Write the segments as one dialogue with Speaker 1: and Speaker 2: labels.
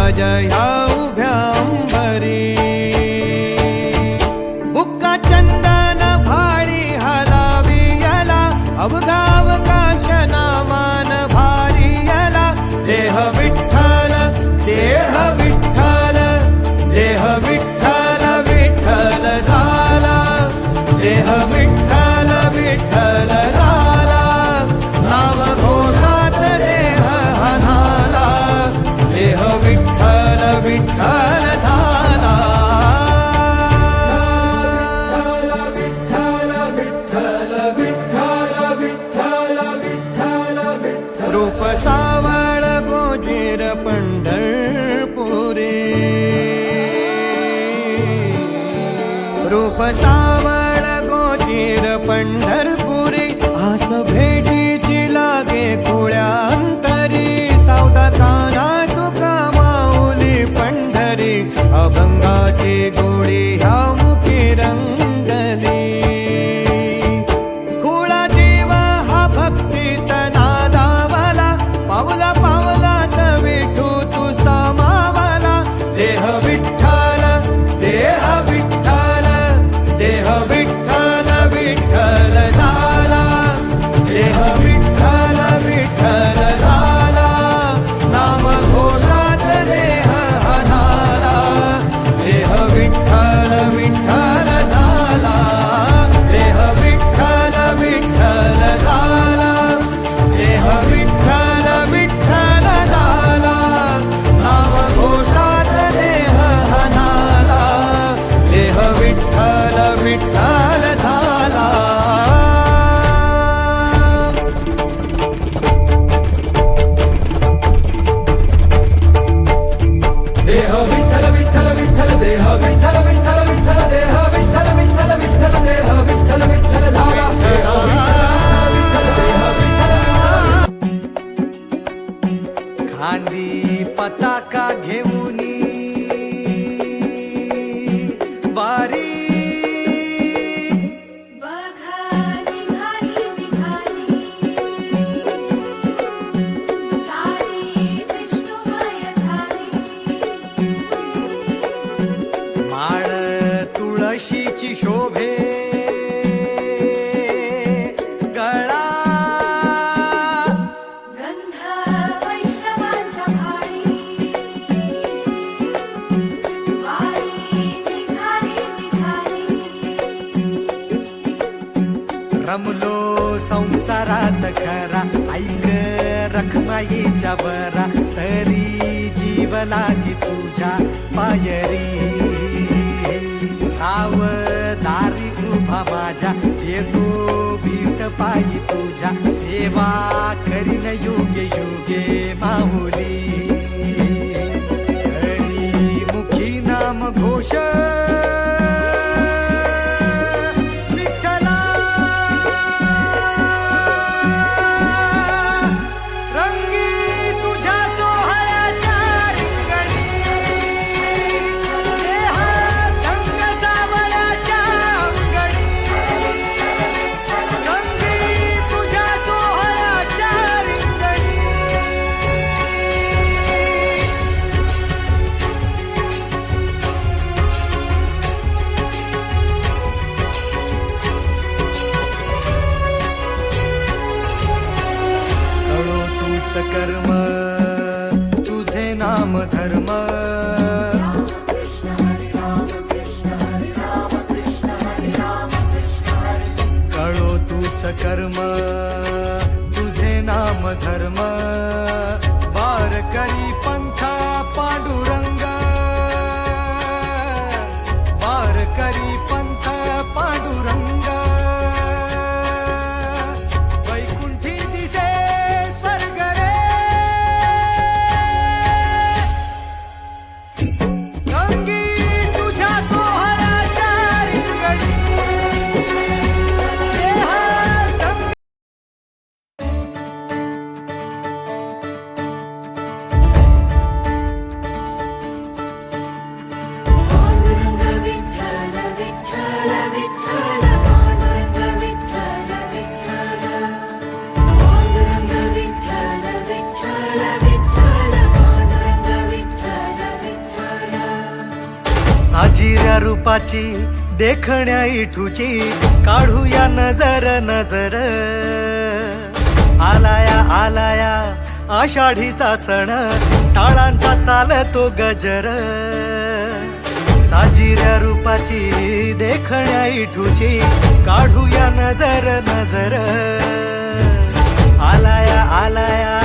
Speaker 1: राजया उभ्या अंबरी बुक्का चंदन भाळी हलावी याला अवघावकाश नामान भारी याला देह विठ्ठल देह विठ्ठल देह विठ्ठल विठ्ठल झाला देह विठ्ठल विठ्ठल झाला नाव घोषात देह हनाला देह विठ्ठल विठ्ठल झाला विठ्ठल विठ्ठल विठ्ठल विठ्ठल विठ्ठल विठ्ठल रूप सावळ गोजीर पंढरपुरी रूप सावळ गोजीर पंढरपुरी आस भेटीची लागे खुळ्या अंतरी सावता काना तुका माऊली पंढरी अभंगाची गोडी ह्या मुखी रंगली खुळा जीव हा भक्तीचा नादावाला पावला पावलात विठू तू समावाला देह विठ्ठल देह विठ्ठल देह विठ्ठल विठ्ठल झाला देह विठ्ठल विठ्ठल झाला नाम घोषात देह हनाला देह विठ्ठल विठ्ठल झाला देह विठ्ठल विठ्ठल झाला देह विठ्ठल विठ्ठल झाला नाम घोषात देह हनाला देह विठ्ठल विठ्ठल झाला देह विठ्ठल विठ्ठल विठ्ठल देह विठ्ठल विठ्ठल विठ्ठल देह विठ्ठल विठ्ठल विठ्ठल देह विठ्ठल विठ्ठल झाला देह विठ्ठल देह विठ्ठल खांदी पताका घेऊनी वारी
Speaker 2: बघा निघाली निघाली सारी विष्णुमय झाली
Speaker 1: माळ तुळशीची शोभे गळा
Speaker 2: गंध वैष्णवांच्या भाळी वारी निघाली निघाली
Speaker 1: रमलो संसारात खरा ऐक रखमाईच्या बरा तरी जीव लागी तुझ्या पायरी राव दारी उभा माझ्या येतो बीट पायी तुझ्या सेवा करीन योग्य योगे माहुली हरी मुखी नाम घोष विठ्ठला रंगी तुझ्या सोहळ्याच्या रिंगणी देहात रंग सावळ्याच्या अंगणी रंगी तुझ्या सोहळ्याच्या रिंगणी कळो तूच कर्म तुझे नाम धर्म
Speaker 2: कृष्ण हरी राम कृष्ण हरी राम कृष्ण हरी राम कृष्ण हरी
Speaker 1: कळो तूच कर्म तुझे नाम धर्म वारकरी पंथा पांडुरंग वारकरी पंथ पांडुरंग वैकुंठी दिसे स्वर्ग रे रंगी तुझ्या सोहळ्याच्या रिंगणी देहात रंग
Speaker 3: साजिऱ्या रूपाची देखण्या इठूची काढूया नजर नजर आलाया आलाया आषाढीचा सण टाळांचा चालतो गजर साजिऱ्या रूपाची देखण्या इठूची काढूया नजर नजर आलाया आलाया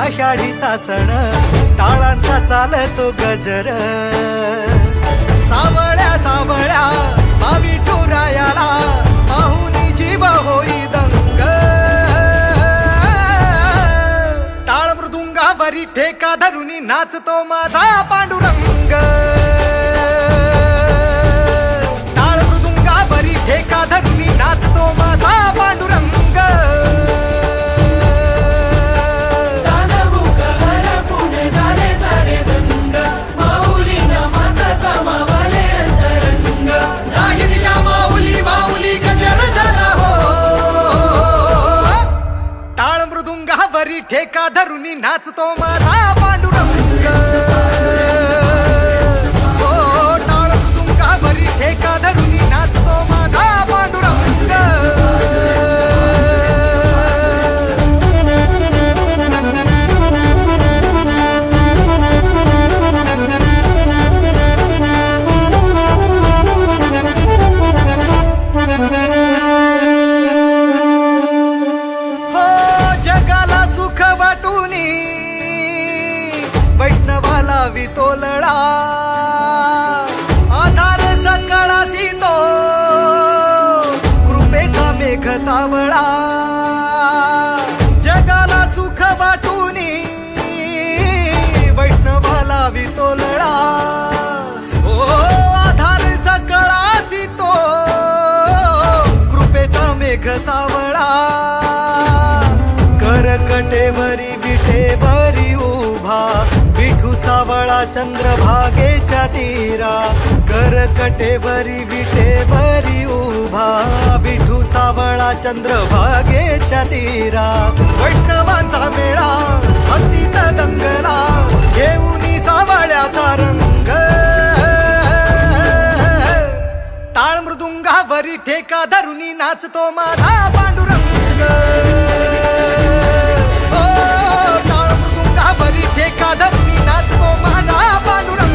Speaker 3: आषाढीचा सण टाळांचा चालतो गजर सावळ्या सावळ्या विठुरायाला पाहुनी जीव होई दंग टाळ मृदुंगावरी ठेका धरुनी नाचतो माझा पांडुरंग टाळ मृदुंगावरी ठेका धरुनी नाचतो माझा पांडुरंग ठेका धरुनी नाचतो माझा पांडुरंग हो टाळ मृदुंगावरी ठेका धरुनी नाचतो माझा पांडुरंग सुख वाटूनी वैष्णवाला वितोलडा आधार सकळासी तो कृपेचा मेघ सावळा जगाला सुख वाटूनी वैष्णवाला वितोलडा ओ आधार सकळासी तो कृपेचा मेघ सावळा करकटेवरी विटेवरी उभा विठू सावळा चंद्रभागेच्या तीरा करकटेवरी विटेवरी उभा विठू सावळा चंद्रभागेच्या तीरा वैष्णवांचा मेळा भक्तीत दंगला घेऊनी सावळ्याचा रंग टाळ मृदुंगावरी ठेका धरुनी नाचतो माझा पांडुरंग ठेका धरुनी नाचतो माझा पांडुरंग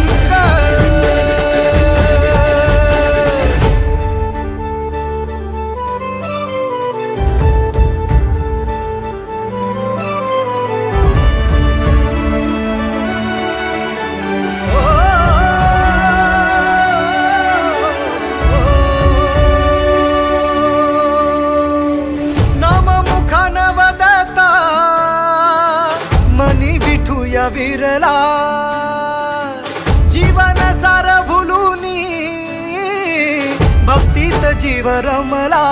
Speaker 3: विरला जीवन सार भुलूनी भक्तीत जीव रमला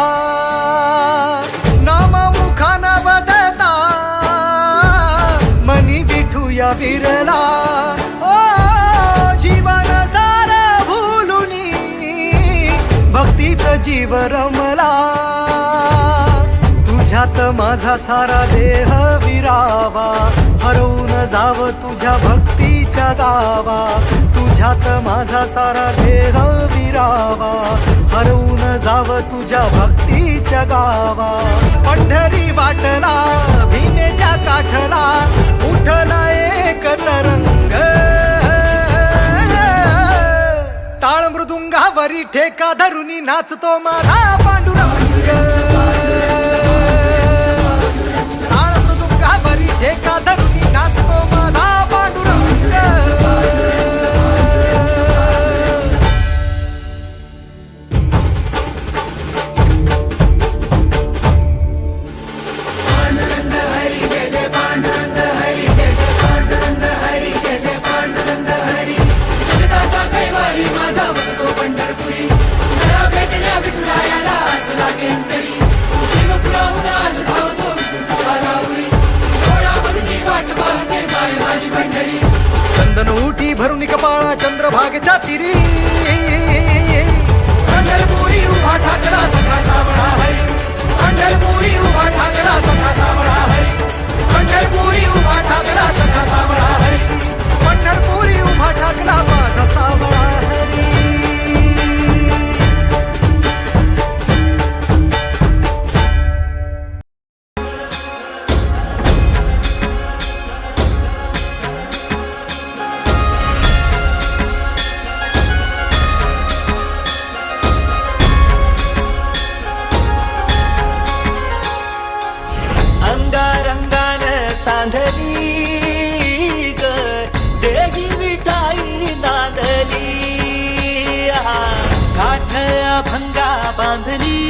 Speaker 3: नाम मुखान वदता मनी विठूया विरला ओ जीवन सार भुलूनी भक्तीत जीव रमला तुझ्यात माझा सारा देह विरावा हरवून जाव तुझ्या भक्तीच्या गावा तुझ्यात माझा सारा देह विरावा हरवून जाव तुझ्या भक्तीच्या गावा पंढरी वाटला भीमेच्या काठला उठला एक तरंग टाळ मृदुंगावरी ठेका धरुनी नाचतो माझा पांडुरंग टाळ मृदुंगावरी ठेका धरुनी नाचतो माझा पांडुरंग
Speaker 2: पांडुरंग हरी जय जय पांडुरंग हरी जय जय पांडुरंग हरी जय जय पांडुरंग हरी जगताचा कैवारी माझा वसतो पंढरपुरी मला भेटण्या विठुरायाला असला केंचरी शिवपुराहून आज धावतो विठुरायावरी थोडा भरुनी वाट पाहते माय माझी पंढरी
Speaker 3: चंदन उठी भरुनी कपाळा चंद्रभागेच्या तिरी
Speaker 2: पंढरपुरी उभा ठाकला सखा सावळा हरी पंढरपुरी उभा ठाकला सखा सावळा हरी पंढरपुरी उभा ठाकला सखा सावळा हरी
Speaker 3: पंढरपुरी उभा ठाकला माझा सावळा हरी
Speaker 4: सांधली ग देही विठाई नांदली काठ अभंगा बांधली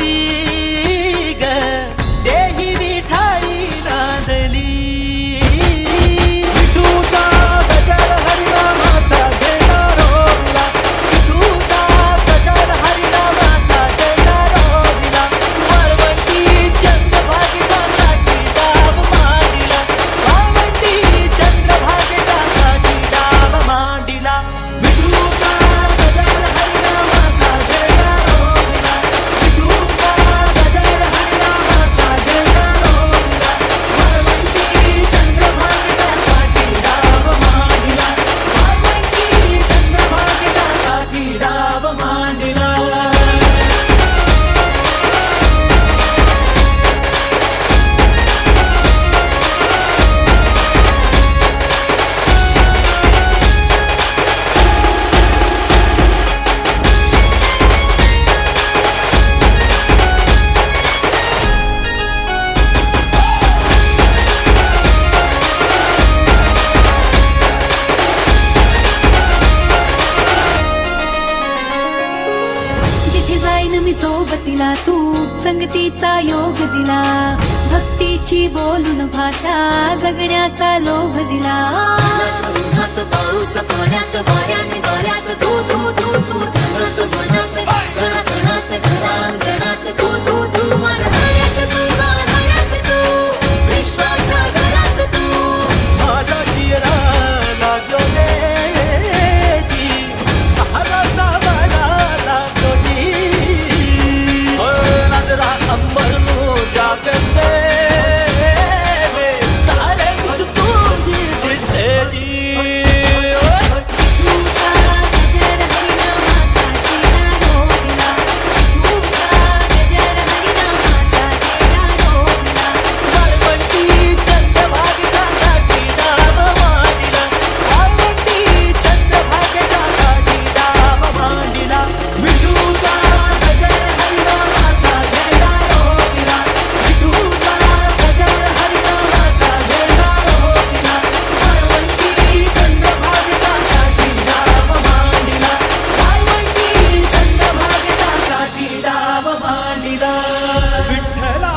Speaker 4: ग देही विठाई नांदली विठूचा गजर हरिनामाचा झेंडा रोविला विठूचा गजर हरिनामाचा झेंडा रोविला वाळवंटी चंद्रभागेचा काठी डाव मांडिला वाळवंटी चंद्रभागेचा काठी डाव मांडिला विठूचा गजर हरिनामाचा झेंडा रोविला विठूचा गजर हरिनामाचा झेंडा रोविला वाळवंटी चंद्रभागेचा काठी डाव मांडिला वाळवंटी चंद्रभागेचा काठी डाव मांडिला
Speaker 5: जिथे जाईन मी सोबतीला तू संगतीचा योग दिला भक्तीची बोलून भाषा जगण्याचा लोभ दिला उन्हात पाऊस पाण्यात वाऱ्याने वाऱ्यात तू तू तू तू धनात मनात घरात घरांगणात तू तू तू माझ्या घरात तू गाण्यात तू विश्वाच्या घरात तू
Speaker 4: माझा जिरा लागलो जी सहाराचा मला लागलो जी नजरा अंबरनो जागते तारे तुझी दिसे जी
Speaker 5: तुझा गजर हरिनामाचा झेंडा रोविला तुझा गजर हरिनामाचा झेंडा रोविला
Speaker 4: वाळवंटी चंद्रभागेचा काठी डाव मांडिला वाळवंटी चंद्रभागेचा काठी डाव मांडिला विठूचा गजर हरिनामाचा झेंडा रोविला विठूचा गजर हरिनामाचा झेंडा रोविला वाळवंटी चंद्रभागेचा काठी डाव मांडिला वाळवंटी चंद्रभागेचा काठी डाव मांडिला विठ्ठला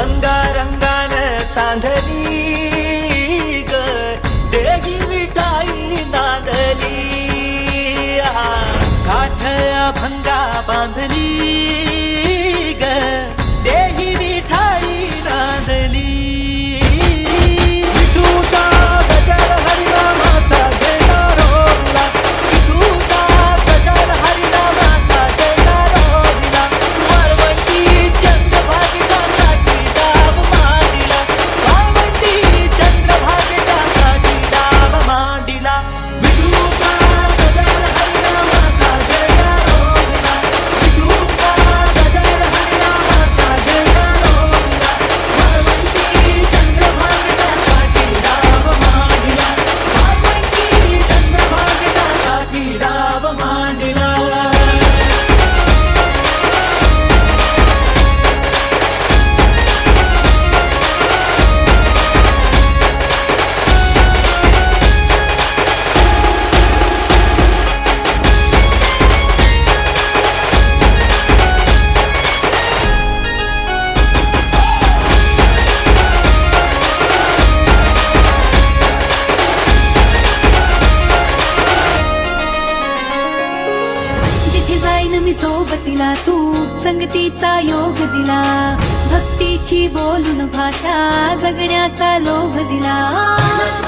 Speaker 4: अंगारंगान सांधली ग देही विठाई नांदली काठ अभंगा बांधली ग देही विठाई नांदली विठूचा गजर हरिनामाचा झेंडा रोविला विठूचा गजर हरिनामाचा झेंडा रोविला वाळवंटी चंद्रभागेचा काठी डाव मांडिला वाळवंटी चंद्रभागेचा काठी डाव मांडिला विठूचा गजर हरिनामाचा झेंडा रोविला विठूचा गजर हरिनामाचा झेंडा रोविला वाळवंटी चंद्रभागेचा काठी डाव मांडिला वाळवंटी चंद्रभागेचा काठी डाव मांडिला
Speaker 5: जिथे जाईन मी सोबतीला तू संगतीचा योग दिला भक्तीची बोलून भाषा जगण्याचा लोभ दिला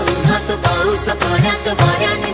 Speaker 5: उन्हात पाऊस पाण्यात वाऱ्याने